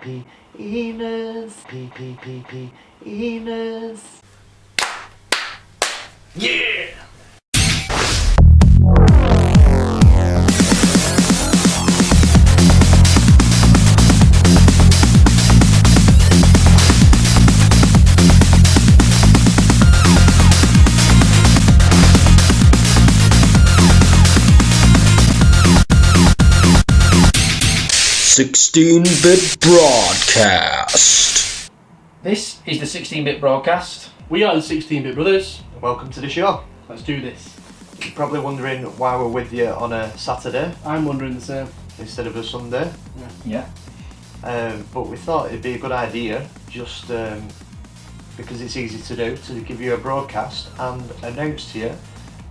Enos. Yeah! BitBroadcast. This is the 16-bit broadcast. We are the 16-bit brothers. Welcome to the show. Let's do this. You're probably wondering why we're with you on a Saturday I'm wondering the same. instead of a Sunday. Yeah. But we thought it'd be a good idea, just because it's easy to do, to give you a broadcast and announce to you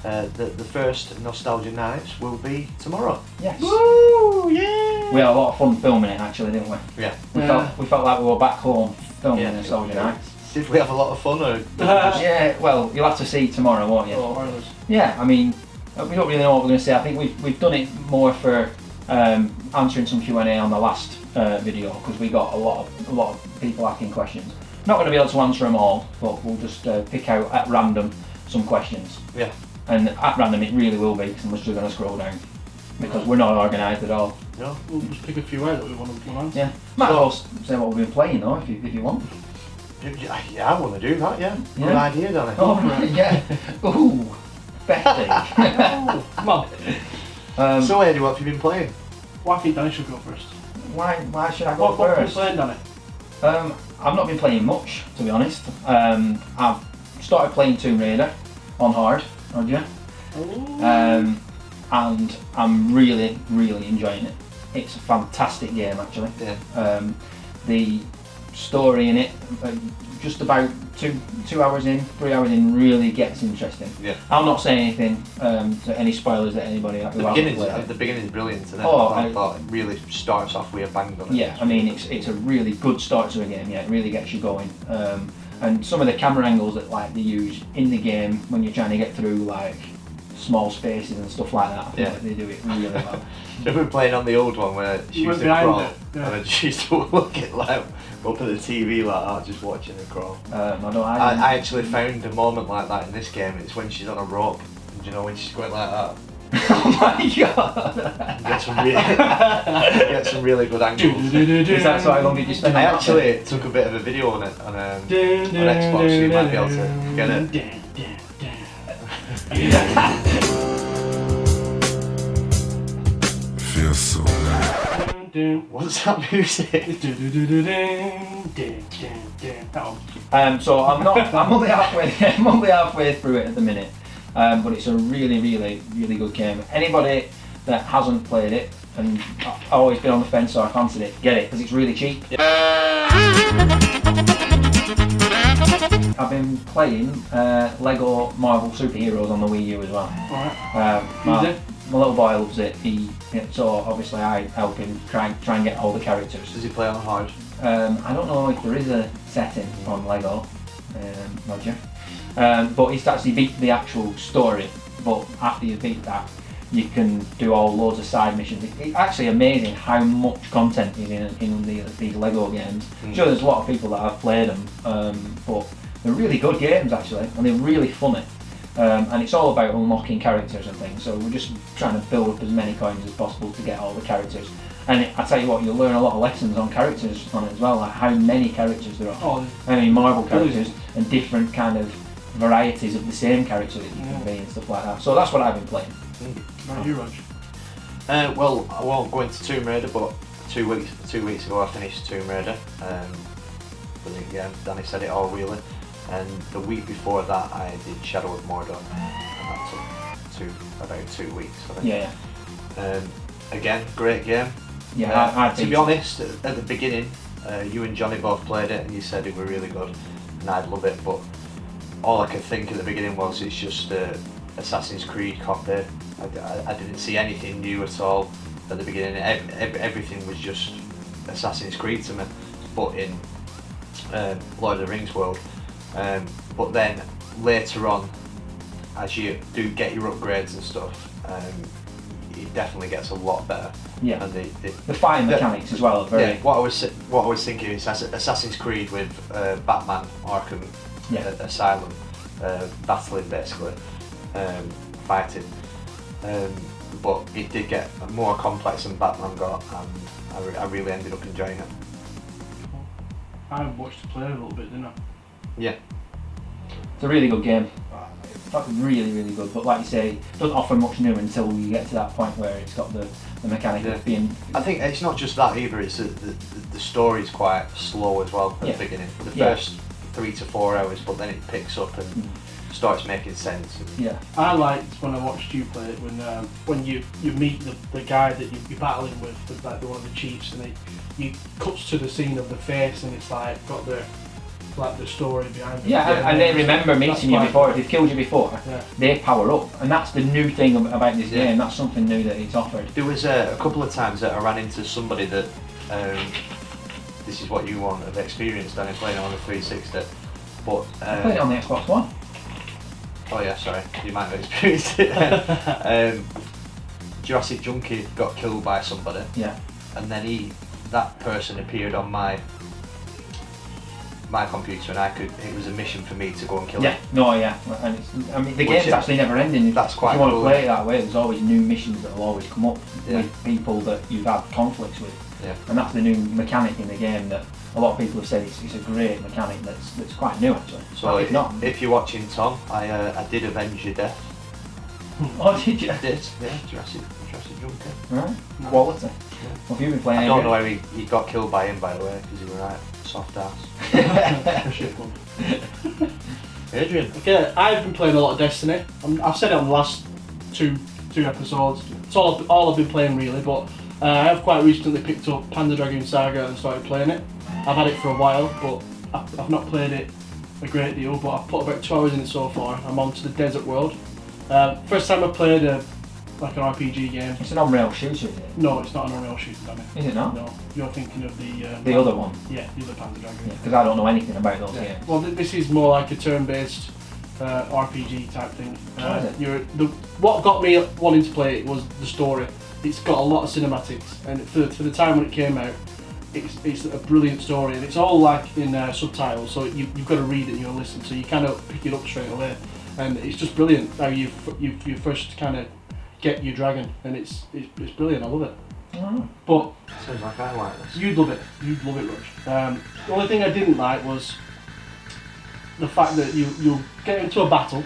that the first Nostalgia Nights will be tomorrow. Yes. Woo! Yeah! We had a lot of fun filming it actually, didn't we? Yeah. We felt like we were back home filming Yeah. Nostalgia Nights. Did we have a lot of fun, or Yeah, well, you'll have to see tomorrow, won't you? Oh, ours. Yeah, I mean, we don't really know what we're going to say. I think we've done it more for answering some Q&A on the last video, because we got a lot of people asking questions. Not going to be able to answer them all, but we'll just pick out at random some questions. Yeah. And at random it really will be, because I'm just going to scroll down, because we're not organised at all. No? We'll just pick a few out that we want to answer. Yeah. Might as well say what we've been playing though, if you want. Yeah, I want to do that, yeah. Good Yeah. idea, Danny. Oh, right, yeah. Ooh, Betty. Oh, come on. So, Eddie, what have you been playing? Well, I think Danny should go first. Why should I go What have you first? playing, Danny? I've not been playing much, to be honest. I've started playing Tomb Raider on hard, you? And I'm really enjoying it. It's a fantastic game, actually. Yeah. The story in it, just about 2 hours in, 3 hours in, really gets interesting. Yeah. I'll not say anything to any spoilers that anybody who hasn't played it. The beginning's brilliant, and then Oh, I thought it really starts off with a bang on it. Yeah, I mean it's a really good start to a game. Yeah, it really gets you going. And some of the camera angles that they use in the game when you're trying to get through small spaces and stuff like that, I think that they do it really well. We've been playing on the old one where she used to behind crawl, it, yeah. and I just used to look at up at the TV like that, just watching her crawl. I actually found a moment like that in this game. It's when she's on a rope, and you know when she's going like that. Oh my god! Get some really good angles. Is that so? How long did you spend? I actually took a bit of a video on it on Xbox, so you might be able to get it. Feels so good. What's that music? So I'm only halfway through it at the minute, but it's a really good game. Anybody that hasn't played it and always been on the fence or fancied it, get it, because it's really cheap. I've been playing Lego Marvel Superheroes on the Wii U as well. Alright. My little boy loves it. So obviously I help him try and get all the characters. Does he play on hard? I don't know if there is a setting on Lego, Roger. But it's actually beat the actual story. But after you beat that, you can do loads of side missions. It's actually amazing how much content is in these Lego games. I'm sure there's a lot of people that have played them, but they're really good games actually, and they're really funny. And it's all about unlocking characters and things, so we're just trying to build up as many coins as possible to get all the characters. And I tell you what, you'll learn a lot of lessons on characters on it as well, like how many characters there are. Oh, How many Marvel characters and different kind of varieties of the same character that you can be and stuff like that. So that's what I've been playing. right, you, Rog. Well, I won't go into Tomb Raider, but 2 weeks ago I finished Tomb Raider. Brilliant game. Danny said it all really. And the week before that I did Shadow of Mordor, and that took about 2 weeks, I think. Yeah. Again, great game. Yeah, to be honest, at the beginning, you and Johnny both played it and you said it were really good, and I'd love it, but all I could think at the beginning was it's just Assassin's Creed copy. I didn't see anything new at all at the beginning. Everything was just Assassin's Creed to me, but in Lord of the Rings world. But then later on, as you do get your upgrades and stuff, it definitely gets a lot better. Yeah. And The fighting mechanics as well are very. Yeah, what I was thinking is Assassin's Creed with Batman Arkham Asylum, battling basically, fighting. But it did get more complex than Batman got, and I really ended up enjoying it. I watched the play a little bit, didn't I? Yeah. It's a really good game. Like really, really good. But like you say, it doesn't offer much new until you get to that point where it's got the mechanic of being. I think it's not just that either. It's the story's quite slow as well at the beginning. The first 3 to 4 hours, but then it picks up and starts making sense. Yeah. I liked when I watched you play it when you meet the guy that you're battling with, like one of the chiefs, and he cuts to the scene of the face, and it's like got the story behind it. Yeah, and they remember meeting you before. If they've killed you before, they power up, and that's the new thing about this game. That's something new that it's offered. There was a couple of times that I ran into somebody that this is what you want of experience than playing it on the 360. But I played it on the Xbox One. Oh yeah, sorry, you might have experienced it. Jurassic Junkie got killed by somebody. Yeah. And then that person appeared on my computer, and it was a mission for me to go and kill him. And the game's actually never ending. That's quite If you want cool. to play it that way, there's always new missions that will always come up with people that you've had conflicts with. Yeah. And that's the new mechanic in the game that a lot of people have said it's a great mechanic that's quite new actually. So if you're watching, Tom, I did avenge your death. Oh, did you? I did, yeah, Jurassic Junkie. Right, quality. Yeah. Well, if you've been playing I don't know how he got killed by him, by the way, because he was right, soft ass. Adrian. Okay, I've been playing a lot of Destiny. I've said it on the last two episodes. It's all I've been playing really, but I have quite recently picked up Panda Dragoon Saga and started playing it. I've had it for a while, but I've not played it a great deal, but I've put about 2 hours in it so far. I'm on to the Desert World. First time I played an RPG game. It's an on-rail shooter, is it? No, it's not an on-rail shooter, damn it. Is it not? No, you're thinking of the other one? Yeah, the other Panda Dragoon. Yeah, because I don't know anything about those games. Well, this is more like a turn-based RPG type thing. What got me wanting to play it was the story. It's got a lot of cinematics, and for the time when it came out, it's a brilliant story, and it's all like in subtitles, so you've got to read it and you'll listen, so you kind of pick it up straight away, and it's just brilliant how you first kind of get your dragon, and it's brilliant. I love it. But sounds like I like this. You'd love it, Rog. The only thing I didn't like was the fact that you'll get into a battle,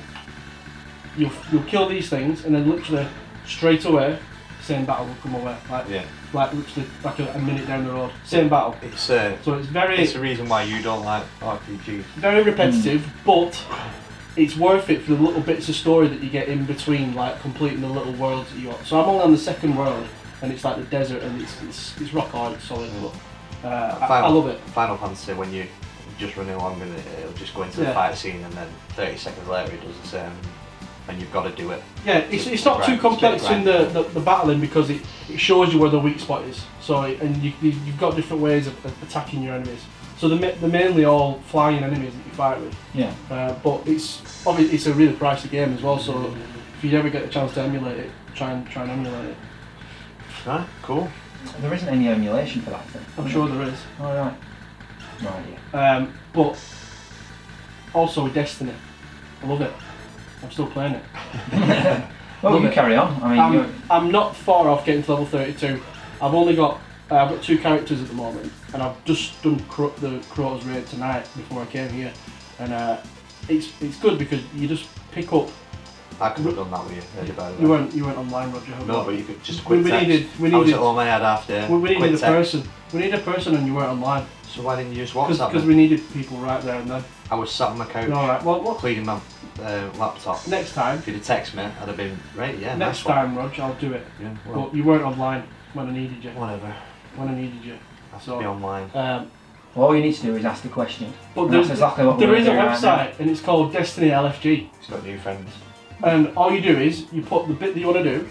you'll kill these things, and then literally straight away, same battle will come away. Like literally like a minute down the road, same battle. So it's very. It's the reason why you don't like RPGs. Very repetitive, but it's worth it for the little bits of story that you get in between, like completing the little worlds that you got. So I'm only on the second world, and it's like the desert, and it's rock hard, it's solid. But I love it. Final Fantasy, when you just running along and it'll just go into the fight scene, and then 30 seconds later it does the same, and you've got to do it. Yeah, it's not too complex in the battling, because it shows you where the weak spot is. So and you've got different ways of attacking your enemies. So they're mainly all flying enemies that you fight with. Yeah. But it's a really pricey game as well. So if you ever get a chance to emulate it, try and emulate it. Right, cool. There isn't any emulation for that thing. I'm sure there is. All right. No idea. But also with Destiny, I love it. I'm still playing it. Well, you carry on. I mean, I'm not far off getting to level 32. I've got 2 characters at the moment, and I've just done the Crota's raid tonight before I came here, and it's good because you just pick up. I could have done that with you. About you weren't online, Roger. No, but you could just quick text. We needed. I was at home. I had half day. We needed a person. We needed a person, and you weren't online. So why didn't you just WhatsApp? Because we needed people right there and then. I was sat on my couch. All right. Well, cleaning my laptop. Next time. If you'd have texted me, I'd have been right. Yeah. Next time, Rog, I'll do it. Yeah. Well, but you weren't online when I needed you. Whatever. When I needed you. I have to be online. All you need to do is ask the question. But that's exactly what there is a website, and it's called Destiny LFG. It's got new friends. And all you do is you put the bit that you want to do,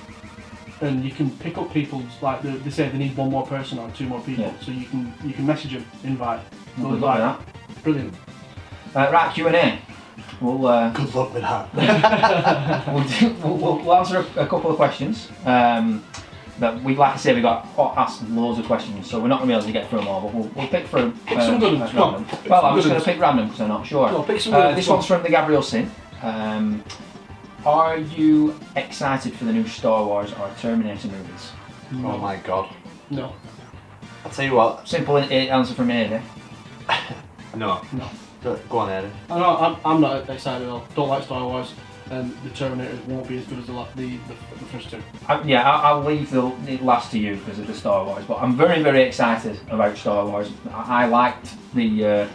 and you can pick up people's, like they say they need 1 more person or 2 more people, so you can message them, invite. Good luck with that. Brilliant. Right, Q&A. We'll good luck with that. we'll answer a couple of questions. that we, like I say, we got asked loads of questions, so we're not going to be able to get through them all, but we'll pick through some good ones. random. Well, I'm just going to pick random because I'm not sure. No, pick some good ones. This one's from the Gabriel Sin. Are you excited for the new Star Wars or Terminator movies? Oh my god. No. I'll tell you what. Simple answer from Eddie. No. Go on, Eddie. I'm not excited at all. Don't like Star Wars, and the Terminator won't be as good as the first two. I'll leave the last to you because of the Star Wars, but I'm very, very excited about Star Wars. I liked the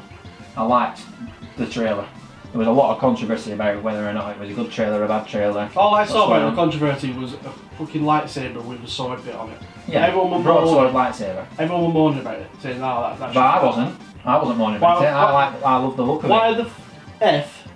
trailer. There was a lot of controversy about whether or not it was a good trailer or a bad trailer. All I saw about the controversy was a fucking lightsaber with a sword bit on it. Yeah, everyone broadsword lightsaber. Everyone was moaning about it, saying, "No, that." But I wasn't moaning about it. I love the look of it. Why the f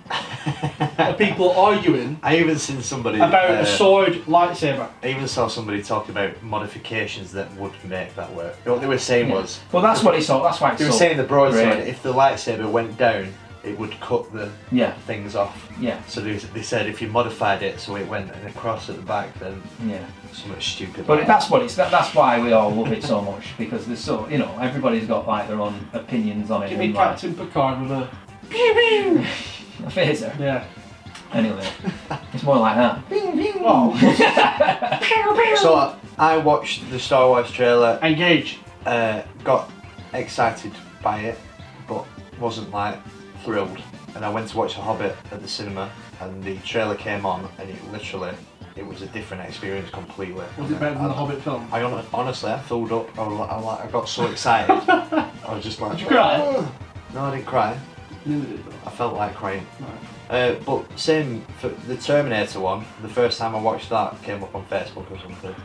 are people arguing? I even seen somebody about a sword lightsaber. I even saw somebody talk about modifications that would make that work. What they were saying was. Well, that's what he saw. That's why it's they were saying the broadsword. If the lightsaber went down, it would cut the things off. Yeah. So they said if you modified it so it went across at the back, then something stupid. But that's what it's. That's why we all love it so much, because there's so everybody's got like their own opinions on it. Give me Captain Picard with a a phaser. Yeah. Anyway, it's more like that. Oh. So I watched the Star Wars trailer. Engage. Got excited by it, but wasn't like thrilled. And I went to watch The Hobbit at the cinema, and the trailer came on, and it was a different experience completely. Was it better than the Hobbit film? Honestly, I filled up. I got so excited. I was just like. Did you cry? No, I didn't cry. Neither did though. I felt like crying. Right. But same for the Terminator one. The first time I watched that, came up on Facebook or something.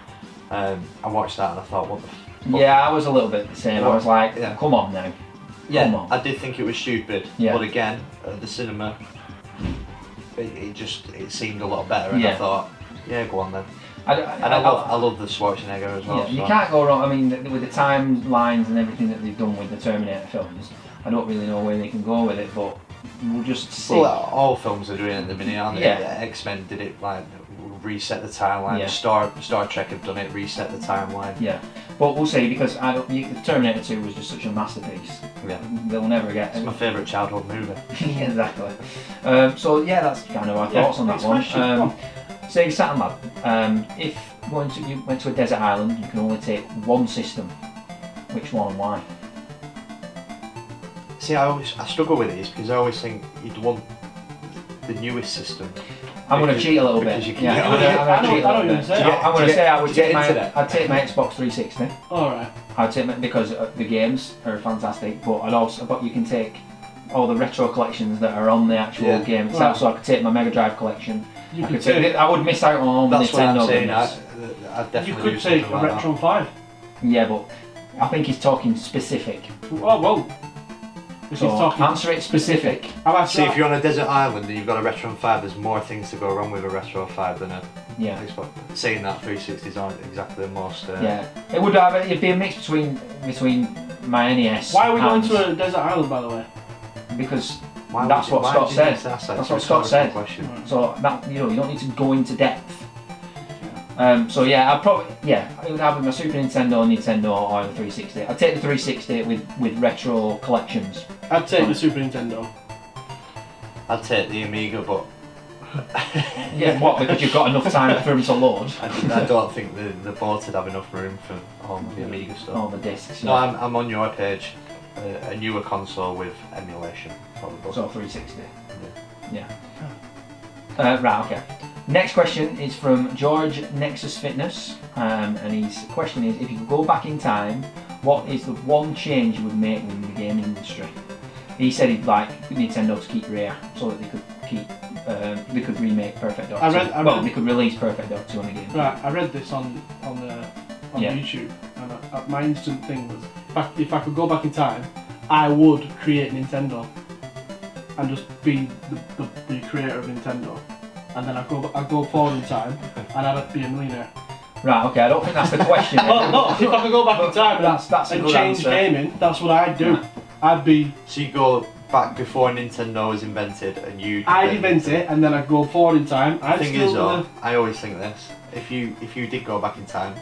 I watched that and I thought, what the fuck? Yeah, I was a little bit the same. I was like, come on now. Yeah, I did think it was stupid. Yeah. But again, at the cinema, it seemed a lot better, and I thought, go on then. I love the Schwarzenegger as well. Yeah, you can't go wrong. I mean, with the timelines and everything that they've done with the Terminator films, I don't really know where they can go with it, but we'll just see. Well, all films are doing it at the minute, aren't they? Yeah. X-Men did it, like, reset the timeline. Yeah. Star Trek have done it, reset the timeline. Yeah, but we'll see, because Terminator 2 was just such a masterpiece. Yeah. They'll never get It's my favourite childhood movie. Exactly. So yeah, that's kind of our thoughts on that one. Say Saturn Lab, if you went to a desert island, you can only take one system. Which one and why? See, I struggle with these because I always think you'd want the newest system. I'm going to cheat a little bit. I'm going to say I would take I'd take my Xbox 360. All right. I'd take because the games are fantastic, but you can take all the retro collections that are on the actual game itself. Right. So I could take my Mega Drive collection. I would miss out on all the Nintendo games. You could take a Retron 5. Yeah, but I think he's talking specific. Oh well. Answer it specific. See, if you're on a desert island and you've got a Retron 5, there's more things to go wrong with a Retro 5 than a Xbox. Saying that 360s aren't exactly the most. It would it'd be a mix between my NES. Why are we going to a desert island, by the way? because that's what Scott said. That's what Scott said. So that you don't need to go into depth. So yeah, it would have my Super Nintendo, or the 360. I'd take the 360 with retro collections. I'd take the Super Nintendo. I'd take the Amiga, but yeah, what? Because you've got enough time for them to load. I don't think the board would have enough room for all the Amiga stuff. All the discs. No, I'm on your page. A newer console with emulation. Probably. So 360. Yeah. Right. Okay. Next question is from George Nexus Fitness, and his question is: if you could go back in time, what is the one change you would make within the gaming industry? He said he'd like Nintendo to keep Rare so that they could remake Perfect Dark 2. They could release Perfect Dark 2 on the game. Right, I read this on YouTube, and my instant thing was, if I could go back in time, I would create Nintendo and just be the creator of Nintendo, and then I'd go forward in time and I'd be a millionaire. Right, okay, I don't think that's the question. Well, no, if I could go back in time and change gaming, that's what I'd do. I'd be... So you go back before Nintendo was invented and I'd invent it and then I'd go forward in time. The thing is though, I always think this, if you did go back in time,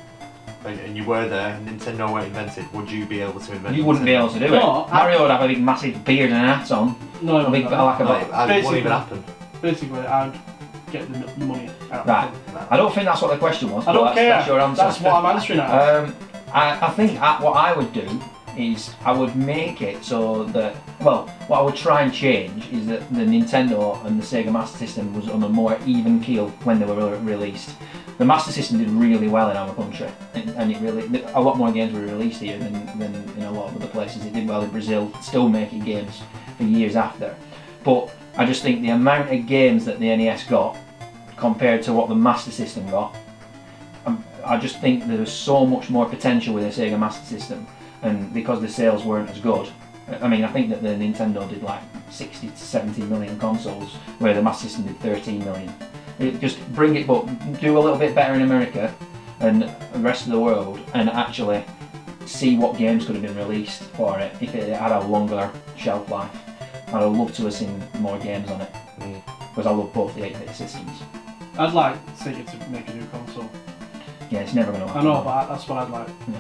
and you were there, and Nintendo weren't invented, would you be able to invent? You wouldn't be able to do it. No, Mario would have a big massive beard and an hat on. No, A big, like a No, it wouldn't Basically- even happen. Basically, I'd get the money out. Right. I don't think that's what the question was. I don't but care. That's your answer. That's what I'm answering at. I think what I would do is I would make it so that, well, what I would try and change is that the Nintendo and the Sega Master System was on a more even keel when they were released. The Master System did really well in our country, and it really, a lot more games were released here than in a lot of other places. It did well in Brazil, still making games for years after. But I just think the amount of games that the NES got compared to what the Master System got, I just think there was so much more potential with the Sega Master System, and because the sales weren't as good. I mean, I think that the Nintendo did like 60 to 70 million consoles, where the Master System did 13 million. Just bring it, but do a little bit better in America and the rest of the world, and actually see what games could have been released for it if it had a longer shelf life. I'd have loved to have seen more games on it, because I love both the 8-bit systems. I'd like Sega to make a new console. Yeah, it's never going to I happen. know, but that's what I'd like. Yeah.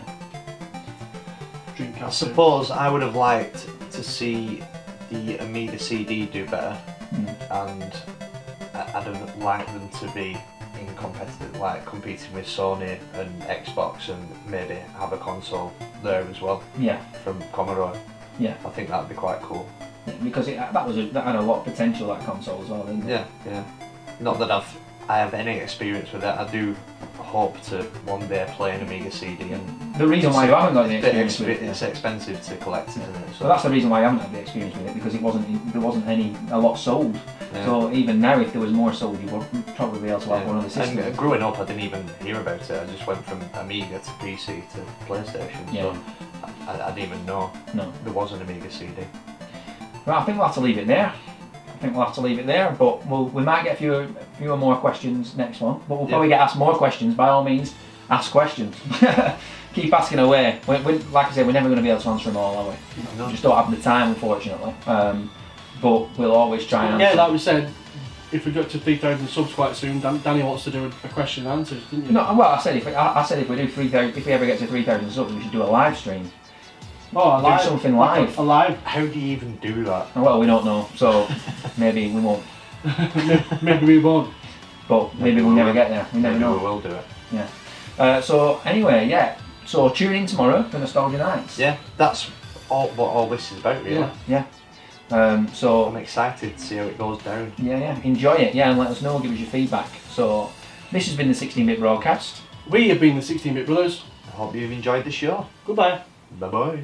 Dreamcast. I suppose I would have liked to see the Amiga CD do better, and I'd have liked them to be in competitive, like competing with Sony and Xbox, and maybe have a console there as well. Yeah. From Commodore. Yeah. I think that'd be quite cool. Yeah, because that had a lot of potential, that console as well, didn't it? Yeah, yeah. Not that I have any experience with it. I do hope to one day play an Amiga CD, and The reason why you haven't got the experience with it, it's expensive to collect, isn't it? so that's the reason why I haven't had the experience with it, because there wasn't a lot sold. Yeah. So even now, if there was more sold, you would probably be able to have one of the systems. And growing up, I didn't even hear about it. I just went from Amiga to PC to PlayStation. Yeah. So I didn't even know there was an Amiga CD. Right, I think we'll have to leave it there. But we might get a few more questions next one. But we'll probably get asked more questions. By all means, ask questions. Keep asking away. Like I said, we're never going to be able to answer them all, are we? No. We just don't have the time, unfortunately. But we'll always try and Yeah, answer. like we said, if we got to 3,000 subs quite soon, Danny wants to do a question and answers, didn't you? No, well, I said if we do 3,000, if we ever get to 3,000 subs, we should do a live stream. Oh, Do something live. A live. How do you even do that? Well, we don't know, so maybe we won't. Maybe we won't. But maybe we'll never get there. We never Maybe know. we will do it. Yeah. So anyway, yeah. So tune in tomorrow for Nostalgia Nights. Yeah, that's what all this is about, really. Yeah. So I'm excited to see how it goes down. yeah. Enjoy it. Yeah, and let us know. Give us your feedback. So this has been the 16-bit broadcast. We have been the 16-bit Brothers. I hope you've enjoyed the show. Goodbye. Bye bye.